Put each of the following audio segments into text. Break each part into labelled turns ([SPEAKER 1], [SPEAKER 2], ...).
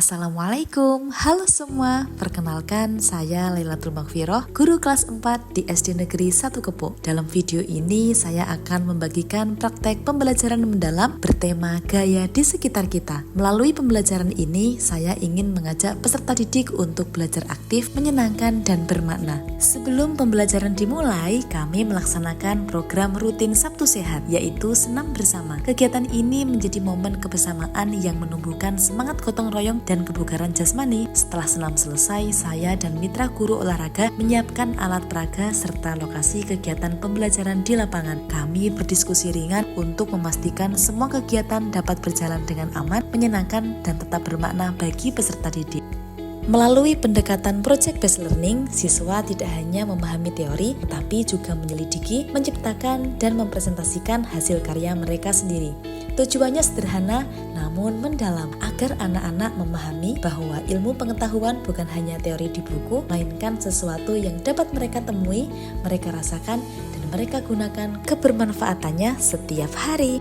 [SPEAKER 1] Assalamualaikum, halo semua. Perkenalkan, saya Lailatul Maghfirah, guru kelas 4 di SD Negeri 1 Kepo. Dalam video ini, saya akan membagikan praktek pembelajaran mendalam bertema gaya di sekitar kita. Melalui pembelajaran ini, saya ingin mengajak peserta didik untuk belajar aktif, menyenangkan, dan bermakna. Sebelum pembelajaran dimulai, kami melaksanakan program rutin Sabtu Sehat, yaitu senam bersama. Kegiatan ini menjadi momen kebersamaan yang menumbuhkan semangat gotong royong dan kebugaran jasmani. Setelah senam selesai, saya dan mitra guru olahraga menyiapkan alat peraga serta lokasi kegiatan pembelajaran di lapangan. Kami berdiskusi ringan untuk memastikan semua kegiatan dapat berjalan dengan aman, menyenangkan, dan tetap bermakna bagi peserta didik. Melalui pendekatan project-based learning, siswa tidak hanya memahami teori, tetapi juga menyelidiki, menciptakan, dan mempresentasikan hasil karya mereka sendiri. Tujuannya sederhana namun mendalam, agar anak-anak memahami bahwa ilmu pengetahuan bukan hanya teori di buku, melainkan sesuatu yang dapat mereka temui, mereka rasakan, dan mereka gunakan kebermanfaatannya setiap hari.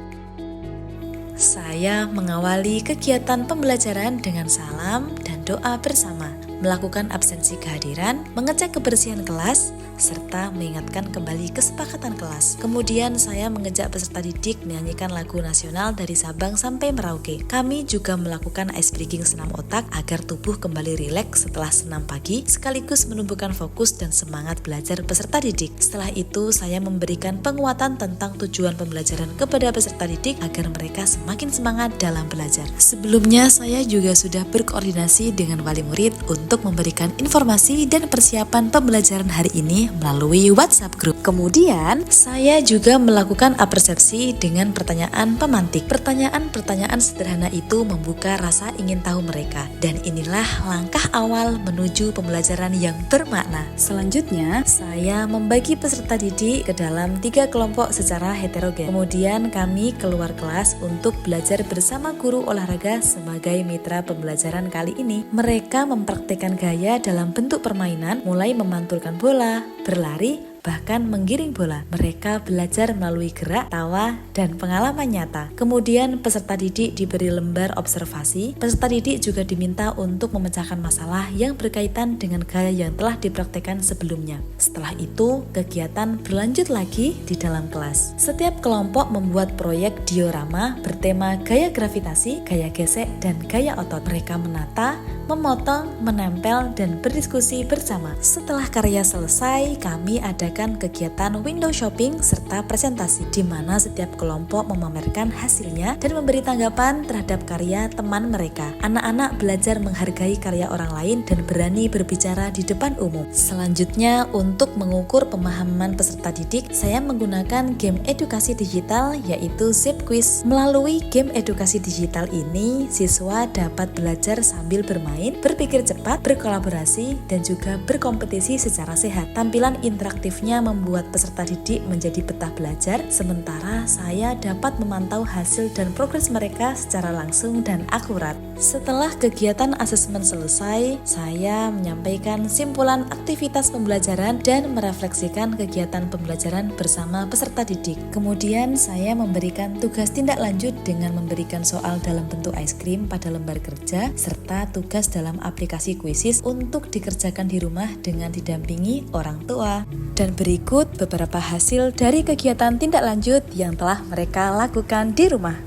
[SPEAKER 1] Saya mengawali kegiatan pembelajaran dengan salam dan doa bersama, melakukan absensi kehadiran, mengecek kebersihan kelas, serta mengingatkan kembali kesepakatan kelas. Kemudian saya mengajak peserta didik menyanyikan lagu nasional dari Sabang sampai Merauke. Kami juga melakukan ice breaking senam otak agar tubuh kembali rileks setelah senam pagi, sekaligus menumbuhkan fokus dan semangat belajar peserta didik. Setelah itu, saya memberikan penguatan tentang tujuan pembelajaran kepada peserta didik agar mereka semakin semangat dalam belajar. Sebelumnya, saya juga sudah berkoordinasi dengan wali murid untuk memberikan informasi dan persiapan pembelajaran hari ini melalui WhatsApp group. Kemudian, saya juga melakukan apresiasi dengan pertanyaan pemantik. Pertanyaan-pertanyaan sederhana itu membuka rasa ingin tahu mereka, dan inilah langkah awal menuju pembelajaran yang bermakna. Selanjutnya, saya membagi peserta didik ke dalam 3 kelompok secara heterogen. Kemudian kami keluar kelas untuk belajar bersama guru olahraga sebagai mitra pembelajaran kali ini. Mereka mempraktikkan gaya dalam bentuk permainan, mulai memantulkan bola, berlari, bahkan menggiring bola. Mereka belajar melalui gerak, tawa, dan pengalaman nyata. Kemudian peserta didik diberi lembar observasi. Peserta didik juga diminta untuk memecahkan masalah yang berkaitan dengan gaya yang telah dipraktekkan sebelumnya. Setelah itu, kegiatan berlanjut lagi di dalam kelas. Setiap kelompok membuat proyek diorama bertema gaya gravitasi, gaya gesek, dan gaya otot. Mereka menata, memotong, menempel, dan berdiskusi bersama. Setelah karya selesai, kami adakan kegiatan window shopping serta presentasi, di mana setiap kelompok memamerkan hasilnya dan memberi tanggapan terhadap karya teman mereka. Anak-anak belajar menghargai karya orang lain dan berani berbicara di depan umum. Selanjutnya, untuk mengukur pemahaman peserta didik, saya menggunakan game edukasi digital, yaitu Zip Quiz. Melalui game edukasi digital ini, siswa dapat belajar sambil bermain, berpikir cepat, berkolaborasi, dan juga berkompetisi secara sehat. Tampilan interaktifnya membuat peserta didik menjadi betah belajar, sementara saya dapat memantau hasil dan progres mereka secara langsung dan akurat. Setelah kegiatan asesmen selesai, saya menyampaikan simpulan aktivitas pembelajaran dan merefleksikan kegiatan pembelajaran bersama peserta didik. Kemudian saya memberikan tugas tindak lanjut dengan memberikan soal dalam bentuk ice cream pada lembar kerja, serta tugas dalam aplikasi Quizzes untuk dikerjakan di rumah dengan didampingi orang tua. Dan berikut beberapa hasil dari kegiatan tindak lanjut yang telah mereka lakukan di rumah.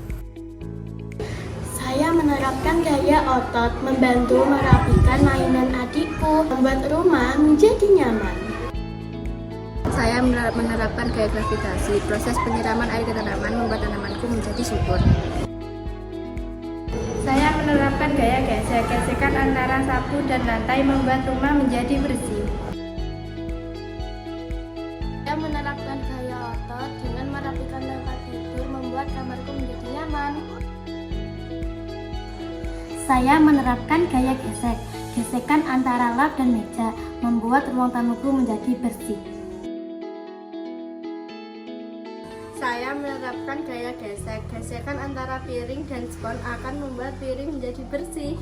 [SPEAKER 2] Saya menerapkan gaya otot, membantu merapikan mainan adikku, membuat rumah menjadi nyaman.
[SPEAKER 3] Saya menerapkan gaya gravitasi, proses penyiraman air ke tanaman membuat tanamanku menjadi subur.
[SPEAKER 4] Saya menerapkan gaya gesek, gesekan antara sapu dan lantai membuat rumah menjadi bersih.
[SPEAKER 2] Saya menerapkan gaya otot dengan merapikan tempat tidur, membuat kamarku menjadi nyaman.
[SPEAKER 5] Saya menerapkan gaya gesek, gesekan antara lap dan meja, membuat ruang tamuku menjadi bersih.
[SPEAKER 3] Saya menerapkan gaya gesek, gesekan antara piring dan spons akan membuat piring menjadi bersih.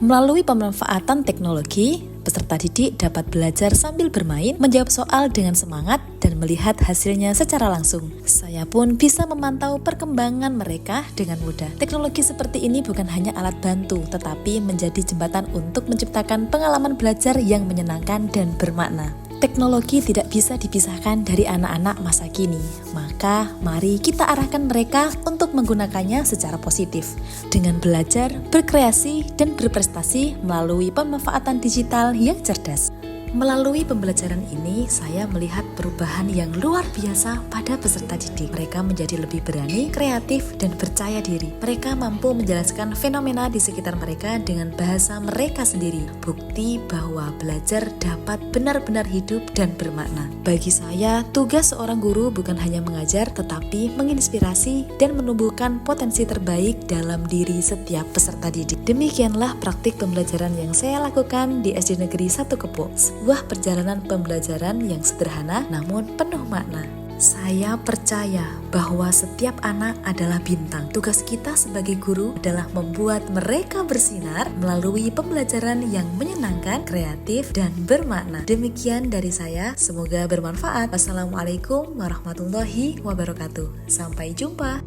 [SPEAKER 1] Melalui pemanfaatan teknologi, peserta didik dapat belajar sambil bermain, menjawab soal dengan semangat, dan melihat hasilnya secara langsung. Saya pun bisa memantau perkembangan mereka dengan mudah. Teknologi seperti ini bukan hanya alat bantu, tetapi menjadi jembatan untuk menciptakan pengalaman belajar yang menyenangkan dan bermakna. Teknologi tidak bisa dipisahkan dari anak-anak masa kini, maka mari kita arahkan mereka untuk menggunakannya secara positif dengan belajar, berkreasi, dan berprestasi melalui pemanfaatan digital yang cerdas. Melalui pembelajaran ini, saya melihat perubahan yang luar biasa pada peserta didik. Mereka menjadi lebih berani, kreatif, dan percaya diri. Mereka mampu menjelaskan fenomena di sekitar mereka dengan bahasa mereka sendiri. Bukti bahwa belajar dapat benar-benar hidup dan bermakna. Bagi saya, tugas seorang guru bukan hanya mengajar, tetapi menginspirasi dan menumbuhkan potensi terbaik dalam diri setiap peserta didik. Demikianlah praktik pembelajaran yang saya lakukan di SD Negeri 1 Kepok. Sebuah perjalanan pembelajaran yang sederhana namun penuh makna. Saya percaya bahwa setiap anak adalah bintang. Tugas kita sebagai guru adalah membuat mereka bersinar melalui pembelajaran yang menyenangkan, kreatif, dan bermakna. Demikian dari saya, semoga bermanfaat. Wassalamualaikum warahmatullahi wabarakatuh. Sampai jumpa.